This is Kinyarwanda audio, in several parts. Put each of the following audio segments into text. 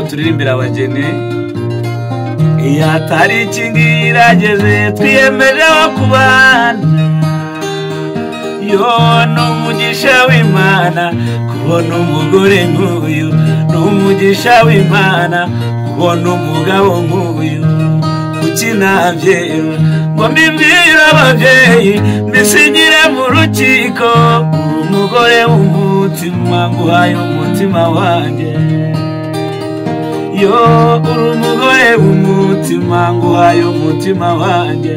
turirimbira abageni. Iyo atari iki irageze twiyemeje kubana. Yo n'umugisha w'Imana kubona umugore nk'uyu, n'umugisha w'Imana kubona umugabo nk'uyu. Kuki nabyera ngo mbibwire ababyeyi mbisinyire mu rukiko, umugore w'umutima nguhaye umutima wanjye. Yo uri umugore w'umutima nguhaye umutima wanjye.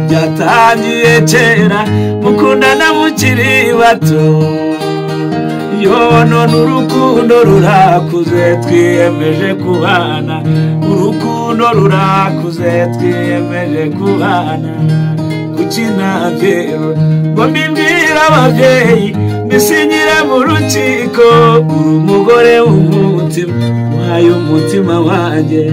Byatangiye kera mukundana mukiri bato, yo none urukundo rurakuze twiyemeje kubana. Urukundo rurakuze twiyemeje kubana. Kuki nabyera ngo mbibwire ababyeyi mbisinyire mu rukiko, uri umugore w'umutima nguhaye umutima wanjye.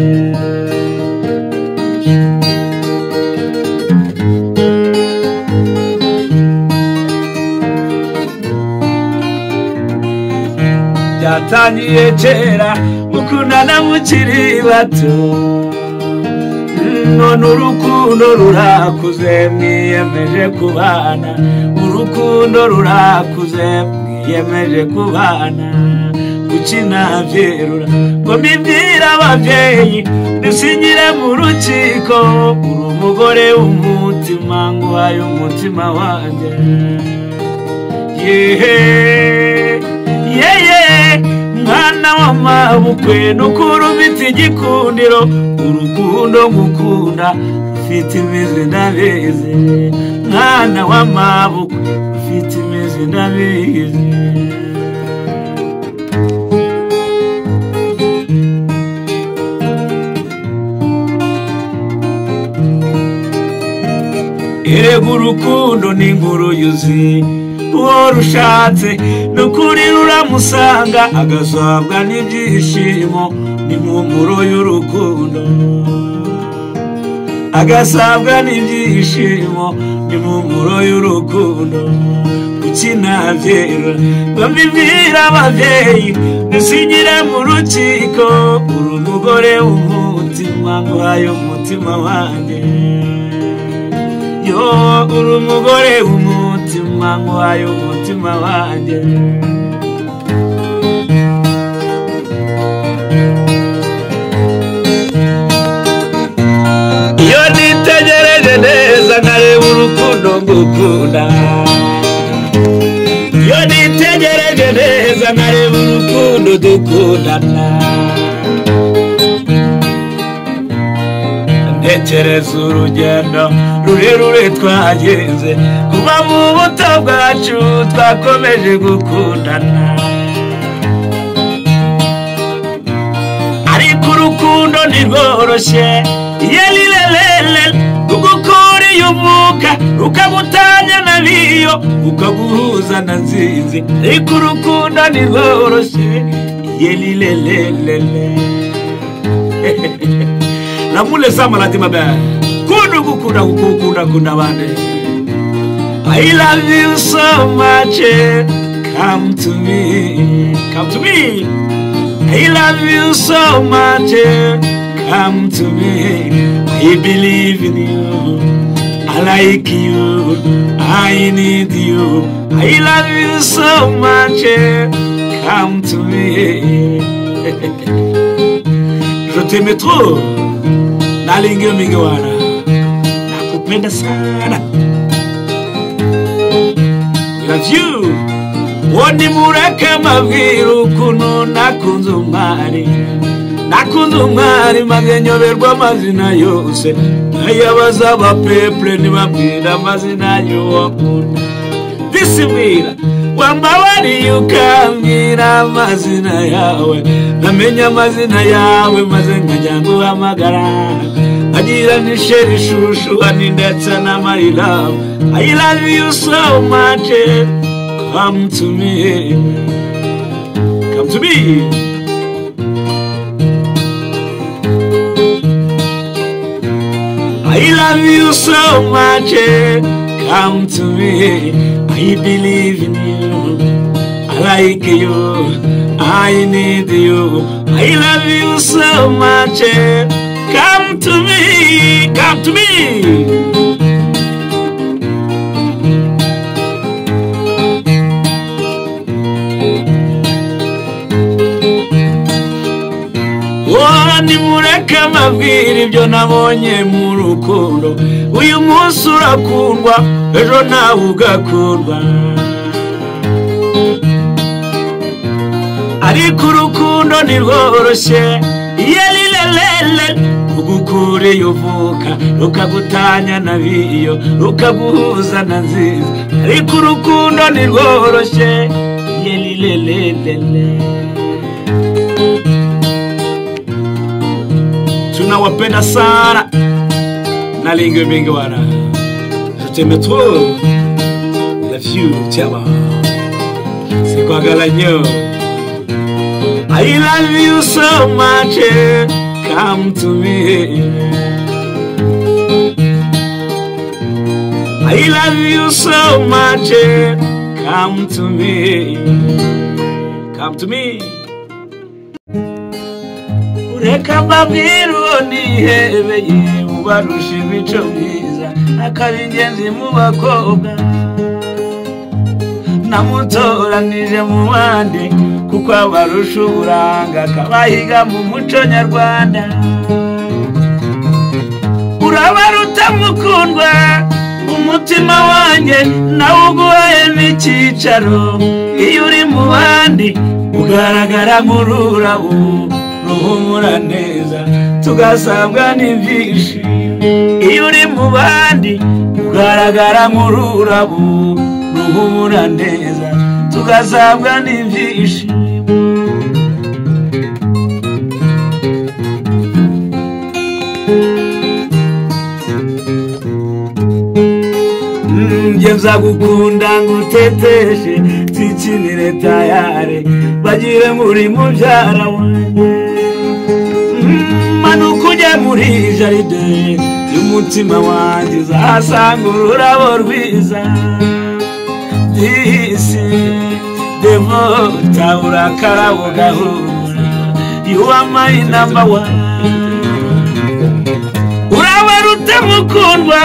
Byatangiye kera mukundana mukiri bato, none urukundo rurakuze mwiyemeje kubana. Urukundo rurakuze mwiyemeje kubana. Kuki nabyerura ngo mbibwire ababyeyi mbisinyire mu rukiko, uri umugore w'umutima nguhaye umutima wanjye. Mwana w'amabukwe n'ukuri ufite igikundiro, urukundo ngukunda rufite imizi ndabizi. Mwana w'amabukwe ufite imizi ndabizi. Erega urukundo ni inkuru yuzuye, uwo rushatse n'ukuri ruramusanga, agasabwa n'ibyishimo n'impumuro y'urukundo. Agasabwa n'ibyishimo n'impumuro y'urukundo. Kuki nabyera ngo mbibwire ababyeyi mbisinyire mu rukiko, uri umugore w'umutima nguhaye umutima wanjye. Yo uri umugore w'umutima nguhaye umutima wanjye. Iyo nitegereje neza nkareba urukundo ngukunda, iyo nitegereje neza nkareba urukundo dukundana, ntekereza urugendo rurerure twagenze kuva mu buto bwacu twakomeje gukundana. Ariko urukundo ntirworoshye, yelilelele rugukura iyo uvuka rukagutanya na biyo ukaguhuza na nzinzi. Ariko urukundo ntirworoshye, yelilelele. Namule sama la timabe kundu gukunda gukunda bande. I love you so much, come to me, come to me. I love you so much, come to me. I believe in you, I like you, I need you. I love you so much, come to me. Je t'aime trop, nalinge mingiwana, nakupenda sana. I love you. Woni mureka maviru kuno nakunze umwari maze nyoberwa amazina yose, ayabaza abapeple nibabwira amazina y'uwakunda. Bisimira wambabariye ukambwira amazina yawe, namenya amazina yawe maze nkajya nguhamagara, agira nisheri shushu ani ndetse na my love. I love you so much, come to me, come to me. I love you so much, come to me. I believe in you, I like you, I need you, I love you so much. Come to me, come to me. Nimureke mabwire ibyo nabonye mu rukundo. Uyu munsi urakundwa, ejo nawe ugakundwa. Ariko urukundo ntirworoshye, yelilelele rugukura iyo uvuka, rukagutanya na biyo, rukaguhuza na nziza. Ariko urukundo ntirworoshye, yelilelele. Tunawapenda sana na lingo mingi wana. Je t'aime trop. Love you, tiama. C'est quoi galanyo? I love you so much. Come to me. I love you so much. Come to me. Come to me. Reka mbabwire nihebeye mubarusha imico myiza akaba ingenzi mu bakobwa. Namutoranije mu bandi kuko abarusha uburanga akabahiga mu muco nyarwanda. Urabaruta mukundwa umutima wanjye nawe uguhayemo icyicaro. Iyo uri mu bandi ugaragara nk'ururabo ruhumura neza tugasabwa n'ibyishimo. Iyo uri mu bandi ugaragara nk'ururabo ruhumura neza tugasabwa n'ibyishimo. Njye nzagukunda nguteteshe nzikinire tayare bagire muri mubyara wanjye. Manuka ujye muri jaride y'umutima wanjye uzahasanga ururabo rwiza. This devota urakarabo gahura, you are my number one. Urabaruta mukundwa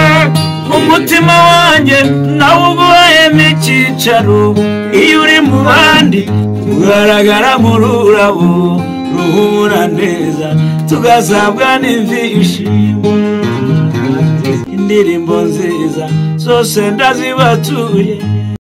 umutima wanjye nawe uguhayemo icyicaro. Iyo uri mu bandi ugaragara nk'ururabo ruhumura neza tugasabwa n'ibyishimo. Indirimbo nziza zose ndazibatuye.